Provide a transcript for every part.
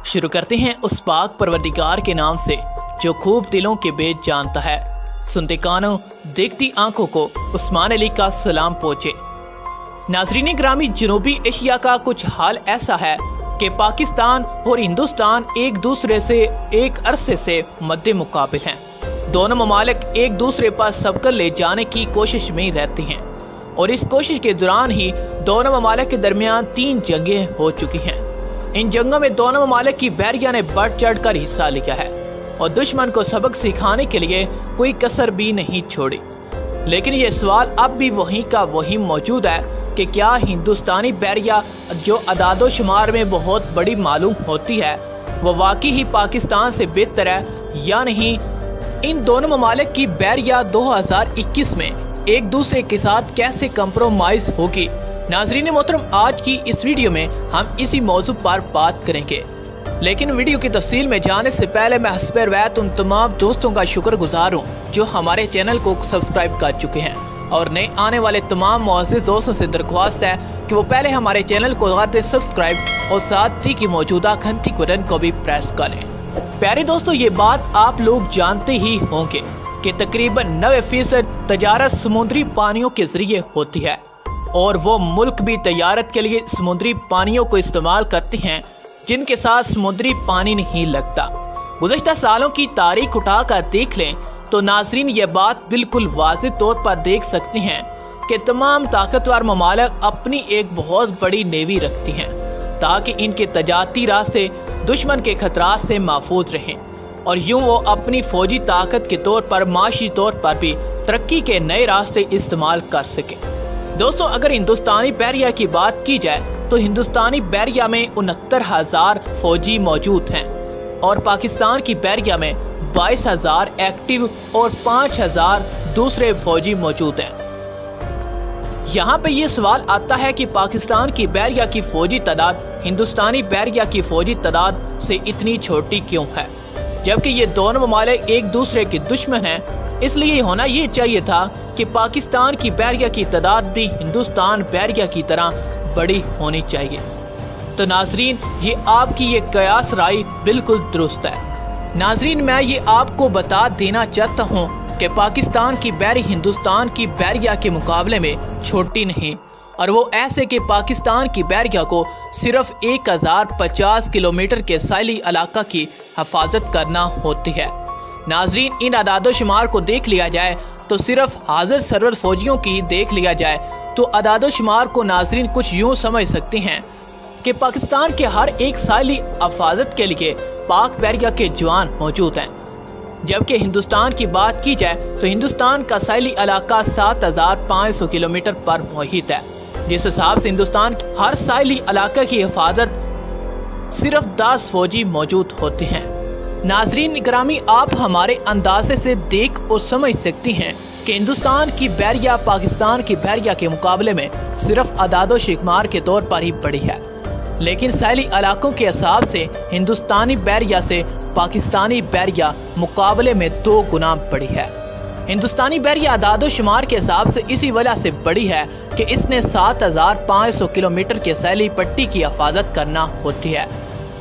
शुरू करते हैं उस पाक परवरदिगार के नाम से जो खूब दिलों के भेद जानता है। सुनते कानों देखती आंखों को उस्मान अली का सलाम पहुँचे। नाज़रीन ग्रामी, जनूबी एशिया का कुछ हाल ऐसा है कि पाकिस्तान और हिंदुस्तान एक दूसरे से एक अरसे से मद्दे मुकाबिल हैं। दोनों ममालिक एक दूसरे पर सबकर ले जाने की कोशिश में रहती हैं और इस कोशिश के दौरान ही दोनों ममालिक के दरमियान 3 जंगें हो चुकी हैं। इन जंगों में दोनों ममालिक की बहरिया ने बढ़ चढ़ कर हिस्सा लिया है और दुश्मन को सबक सिखाने के लिए कोई कसर भी नहीं छोड़ी। लेकिन ये सवाल अब भी वहीं का वहीं मौजूद है कि क्या हिंदुस्तानी बहरिया जो अदादो शुमार में बहुत बड़ी मालूम होती है वो वाकई ही पाकिस्तान से बेहतर है या नहीं। इन दोनों ममालिक की बहरिया 2021 में एक दूसरे के साथ कैसे कंप्रोमाइज होगी। नाज़रीन मोहतरम, आज की इस वीडियो में हम इसी मौजू पर बात करेंगे। लेकिन वीडियो की तफसील में जाने से पहले मैं हस्ब रवायत उन तमाम दोस्तों का शुक्रगुजार हूँ जो हमारे चैनल को सब्सक्राइब कर चुके हैं और नए आने वाले तमाम मुअज़्ज़िज़ दोस्तों से दरख्वास्त है कि वो पहले हमारे चैनल को कर दें सब्सक्राइब और साथ ही की मौजूदा घंटी बटन को भी प्रेस करें। प्यारे दोस्तों, ये बात आप लोग जानते ही होंगे कि तकरीबन 90% तजारत समुद्री पानियों के जरिए होती है और वो मुल्क भी तजारत के लिए समुद्री पानियों को इस्तेमाल करते हैं जिनके साथ समुद्री पानी नहीं लगता। गुज़श्ता सालों की तारीख उठा कर देख लें तो नाज़रीन ये बात बिल्कुल वाज़ेह तौर पर देख सकती हैं कि तमाम ताकतवर ममालिक अपनी एक बहुत बड़ी नेवी रखती हैं ताकि इनके तजारती रास्ते दुश्मन के खतरात से महफूज रहें और यूँ वो अपनी फौजी ताकत के तौर पर माशी तौर पर भी तरक्की के नए रास्ते इस्तेमाल कर सकें। दोस्तों, अगर हिंदुस्तानी बहरिया की बात की जाए तो हिंदुस्तानी बहरिया में 69,000 फौजी मौजूद हैं और पाकिस्तान की बहरिया में 22,000 एक्टिव और 5,000 दूसरे फौजी मौजूद हैं। यहाँ पे ये सवाल आता है कि पाकिस्तान की बहरिया की फौजी तादाद हिंदुस्तानी बहरिया की फौजी तादाद से इतनी छोटी क्यों है, जबकि ये दोनों ममालिक एक दूसरे के दुश्मन हैं। इसलिए होना ये चाहिए था कि पाकिस्तान की बहरिया की तादाद भी हिंदुस्तान बहरिया की तरह बड़ी होनी चाहिए। तो नाजरीन, ये आपकी ये कयास राय बिल्कुल दुरुस्त है। नाजरीन, मैं ये आपको बता देना चाहता हूँ कि पाकिस्तान की बहरी हिंदुस्तान की बहरिया के मुकाबले में छोटी नहीं और वो ऐसे कि पाकिस्तान की बहरिया को सिर्फ 1050 किलोमीटर के साइली इलाका की हिफाजत करना होती है। नाजरीन, इन अदादो शुमार को देख लिया जाए तो सिर्फ हाजिर सरवर फौजियों की देख लिया जाए तो अदादो शुमार को नाजरीन कुछ यूँ समझ सकते हैं कि पाकिस्तान के हर एक साइली हिफाजत के लिए पाक बहरिया के जवान मौजूद हैं। जबकि हिंदुस्तान की बात की जाए तो हिंदुस्तान का साइली इलाका 7,500 किलोमीटर पर मुहित है, जिस हिसाब से हिंदुस्तान हर साइली इलाके की हिफाजत सिर्फ 10 फौजी मौजूद होते हैं। नाजरीन ग्रामी, आप हमारे अंदाजे से देख और समझ सकती हैं कि हिंदुस्तान की बहरिया पाकिस्तान की बहरिया के मुकाबले में सिर्फ अदादो शुमार के तौर पर ही बड़ी है, लेकिन साइली इलाकों के हिसाब से हिंदुस्तानी बहरिया से पाकिस्तानी बहरिया मुकाबले में 2 गुना बड़ी है। हिंदुस्तानी बहरिया अदादो शुमार के हिसाब से इसी वजह से बड़ी है कि इसने 7,500 किलोमीटर के सैली पट्टी की हिफाजत करना होती है,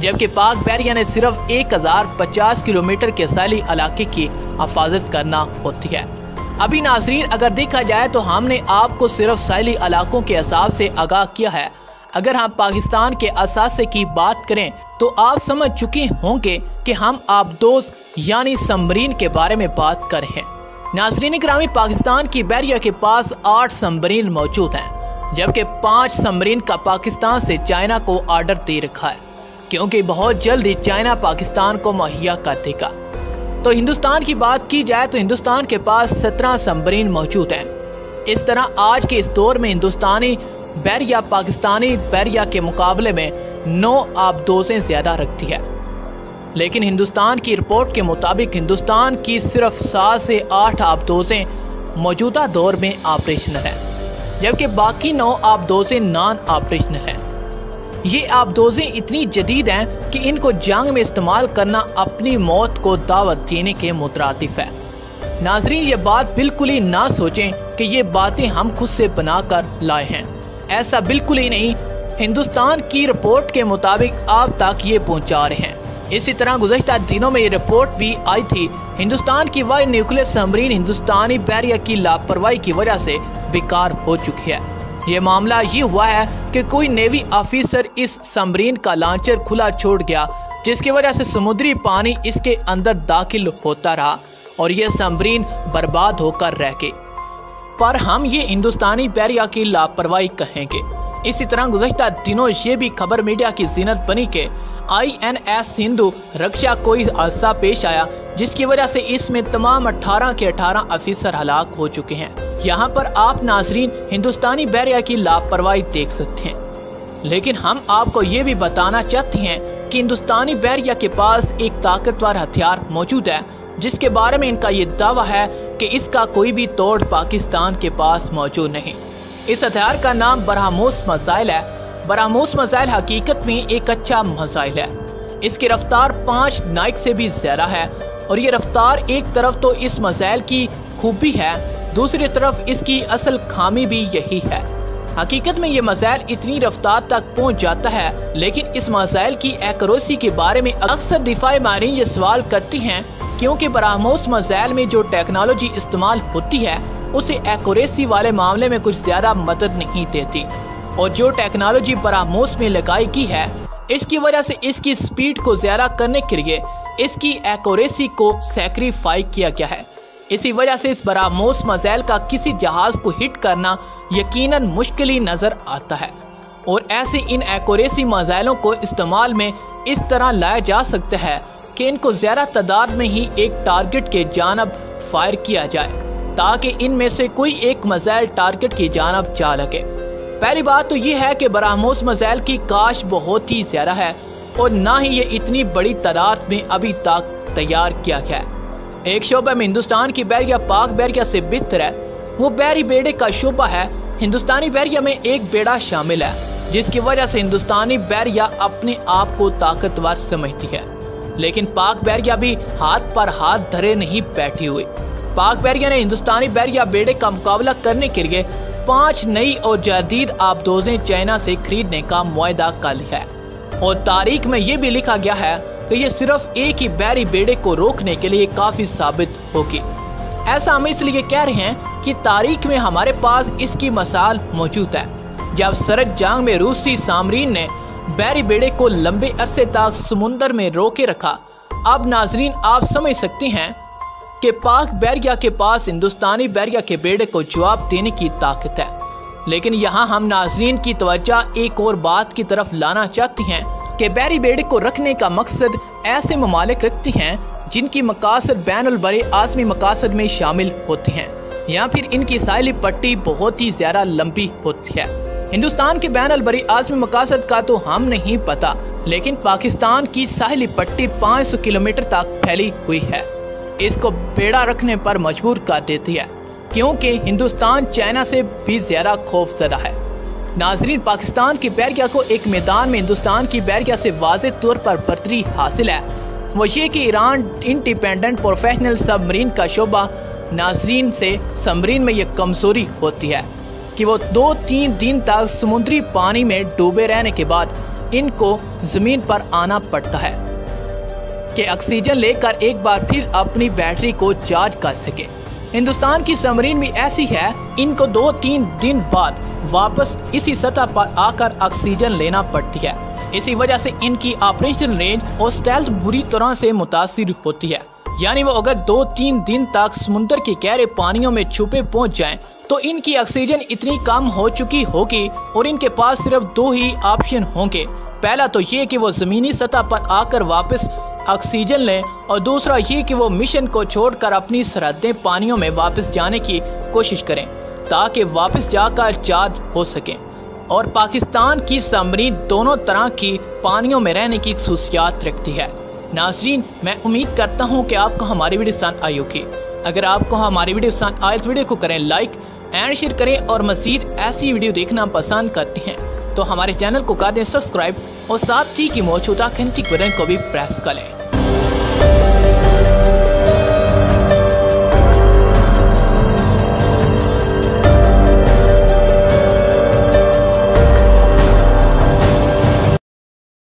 जबकि पाक बहरिया ने सिर्फ 1050 किलोमीटर के सैली इलाके की हिफाजत करना होती है। अभी नाजरीन, अगर देखा जाए तो हमने आपको सिर्फ सैली इलाकों के हिसाब से आगाह किया है। अगर हम पाकिस्तान के असासे की बात करें तो आप समझ चुके होंगे कि हम आबदोज यानी सबमरीन के बारे में बात कर रहे हैं। नाजरीन ग्रामी, पाकिस्तान की बहरिया के पास 8 सबमरीन मौजूद हैं, जबकि 5 सबमरीन का पाकिस्तान से चाइना को ऑर्डर दे रखा है क्योंकि बहुत जल्द ही चाइना पाकिस्तान को मुहैया कर देगा। तो हिंदुस्तान की बात की जाए तो हिंदुस्तान के पास 17 सबमरीन मौजूद हैं। इस तरह आज के इस दौर में हिंदुस्तानी बहरिया पाकिस्तानी बहरिया के मुकाबले में 9 आबदोजें ज़्यादा रखती है, लेकिन हिंदुस्तान की रिपोर्ट के मुताबिक हिंदुस्तान की सिर्फ 7 से 8 आबदोजें मौजूदा दौर में ऑपरेशनल हैं, जबकि बाकी 9 आबदोजें नॉन ऑपरेशनल हैं। ये आबदोजें इतनी जदीद हैं कि इनको जंग में इस्तेमाल करना अपनी मौत को दावत देने के मुतरादिफ है। नाजरीन, ये बात बिल्कुल ही ना सोचें कि ये बातें हम खुद से बनाकर लाए हैं, ऐसा बिल्कुल ही नहीं। हिंदुस्तान की रिपोर्ट के मुताबिक आप तक ये पहुंचा रहे हैं। इसी तरह गुज़श्ता दिनों में ये रिपोर्ट भी आई थी, हिंदुस्तान की वायु न्यूक्लियर सबमरीन हिंदुस्तानी बहरिया की लापरवाही की वजह से बेकार हो चुकी है। ये मामला ये हुआ है कि कोई नेवी ऑफिसर इस सबमरीन का लॉन्चर खुला छोड़ गया, जिसकी वजह से समुद्री पानी इसके अंदर दाखिल होता रहा और ये सबमरीन बर्बाद होकर रह गई। पर हम ये हिंदुस्तानी बहरिया की लापरवाही कहेंगे। इसी तरह गुज़श्ता दिनों ये भी खबर मीडिया की जीनत बनी कि INS सिंधु रक्षा कोई हादसा पेश आया, जिसकी वजह से इसमें तमाम 18 के 18 ऑफिसर हलाक हो चुके हैं। यहाँ पर आप नाजरीन हिंदुस्तानी बहरिया की लापरवाही देख सकते हैं। लेकिन हम आपको ये भी बताना चाहते हैं कि हिंदुस्तानी बहरिया के पास एक ताकतवर हथियार मौजूद है, जिसके बारे में इनका ये दावा है कि इसका कोई भी तोड़ पाकिस्तान के पास मौजूद नहीं। इस हथियार का नाम ब्रह्मोस मिसाइल है। ब्रह्मोस मिसाइल हकीकत में एक अच्छा मिसाइल है। इसकी रफ्तार 5 नाइट से भी ज़्यादा है और ये रफ्तार एक तरफ तो इस मिसाइल की खूबी है, दूसरी तरफ इसकी असल खामी भी यही है। हकीकत में ये मिसाइल इतनी रफ्तार तक पहुंच जाता है, लेकिन इस मिसाइल की एक्यूरेसी के बारे में अक्सर दिफाई माहिरीन ये सवाल करती हैं, क्योंकि ब्रह्मोस मिसाइल में जो टेक्नोलॉजी इस्तेमाल होती है उसे एक्यूरेसी वाले मामले में कुछ ज़्यादा मदद नहीं देती, और जो टेक्नोलॉजी ब्रह्मोस में लगाई गई है इसकी वजह से इसकी स्पीड को ज़्यादा करने के लिए इसकी एक्यूरेसी को सैक्रिफाई किया गया है। इसी वजह से इस ब्रह्मोस मिसाइल का किसी जहाज़ को हिट करना यकीनन मुश्किल ही नज़र आता है, और ऐसे इन एक्यूरेसी मिसाइलों को इस्तेमाल में इस तरह लाया जा सकता है कि इनको ज़्यादा तादाद में ही एक टारगेट के जानब फायर किया जाए, ताकि इनमें से कोई एक मिसाइल टारगेट की जानब जा लगे। पहली बात तो ये है कि ब्रह्मोस मिसाइल की काश बहुत ही ज़्यादा है और ना ही ये इतनी बड़ी तादाद में अभी तक तैयार किया गया है। एक शोबा में हिंदुस्तान की बहरिया पाक बहरिया से बेहतर है, वो बहरी बेड़े का शोबा है। हिंदुस्तानी बहरिया में एक बेड़ा शामिल है, जिसकी वजह से हिंदुस्तानी बहरिया अपने आप को ताकतवर समझती है। लेकिन पाक बहरिया भी हाथ पर हाथ धरे नहीं बैठी हुई। पाक बहरिया ने हिंदुस्तानी बहरिया बेड़े का मुकाबला करने के लिए 5 नई और जदीद आबदोजें चाइना से खरीदने का मुआहदा कर लिया है, और तारीख में ये भी लिखा गया है कि ये सिर्फ एक ही बहरी बेड़े को रोकने के लिए काफ़ी साबित होगी। ऐसा हम इसलिए कह रहे हैं कि तारीख में हमारे पास इसकी मिसाल मौजूद है। जब सरद जंग में रूसी सामरीन ने बहरी बेड़े को लंबे अरसे तक समुंदर में रोके रखा, अब नाजरीन आप समझ सकते हैं कि पाक बहरिया के पास हिंदुस्तानी बहरिया के बेड़े को जवाब देने की ताकत है। लेकिन यहाँ हम नाजरीन की तवज्जो एक और बात की तरफ लाना चाहते हैं कि बहरी बेड़े को रखने का मकसद ऐसे ममालिक रखती हैं जिनकी मकासद बैनुल बरी आज़मी मकासद में शामिल होती हैं, या फिर इनकी साहिली पट्टी बहुत ही ज़्यादा लंबी होती है। हिंदुस्तान के बैनुल बरी आज़मी मकासद का तो हम नहीं पता, लेकिन पाकिस्तान की साहिली पट्टी 500 किलोमीटर तक फैली हुई है। इसको बेड़ा रखने पर मजबूर कर देती है, क्योंकि हिंदुस्तान चाइना से भी ज़्यादा खौफजदा है। नाजरीन, पाकिस्तान की बहरिया को एक मैदान में हिंदुस्तान की बहरिया से वाज़े तौर पर बरतरी हासिल है, वो ये कि ईरान इंडिपेंडेंट प्रोफेशनल सबमरीन का शोबा नाजरीन से सबमरीन में ये कमज़ोरी होती है कि वो 2-3 दिन तक समुद्री पानी में डूबे रहने के बाद इनको ज़मीन पर आना पड़ता है कि ऑक्सीजन लेकर एक बार फिर अपनी बैटरी को चार्ज कर सके। हिंदुस्तान की सबमरीन भी ऐसी है, इनको 2-3 दिन बाद वापस इसी सतह पर आकर ऑक्सीजन लेना पड़ती है। इसी वजह से इनकी ऑपरेशन रेंज और स्टेल्थ बुरी तरह से मुतासिर होती है। यानी वो अगर 2-3 दिन तक समुद्र के गहरे पानियों में छुपे पहुंच जाएं, तो इनकी ऑक्सीजन इतनी कम हो चुकी होगी और इनके पास सिर्फ 2 ही ऑप्शन होंगे। पहला तो ये कि वो ज़मीनी सतह पर आकर वापस ऑक्सीजन लें, और दूसरा ये कि वो मिशन को छोड़कर अपनी सरहदें पानियों में वापस जाने की कोशिश करें, ताकि वापस जाकर चार्ज हो सकें। और पाकिस्तान की सबमरीन दोनों तरह की पानियों में रहने की खसूसियात रखती है। नाज़रीन, मैं उम्मीद करता हूँ कि आपको हमारी वीडियो पसंद आई होगी। अगर आपको हमारी वीडियो पसंद आए तो वीडियो को करें लाइक एंड शेयर करें, और मज़ीद ऐसी वीडियो देखना पसंद करते हैं तो हमारे चैनल को कर दें सब्सक्राइब, और साथ ही की मौजूदा घंटी बटन को भी प्रेस कर लें।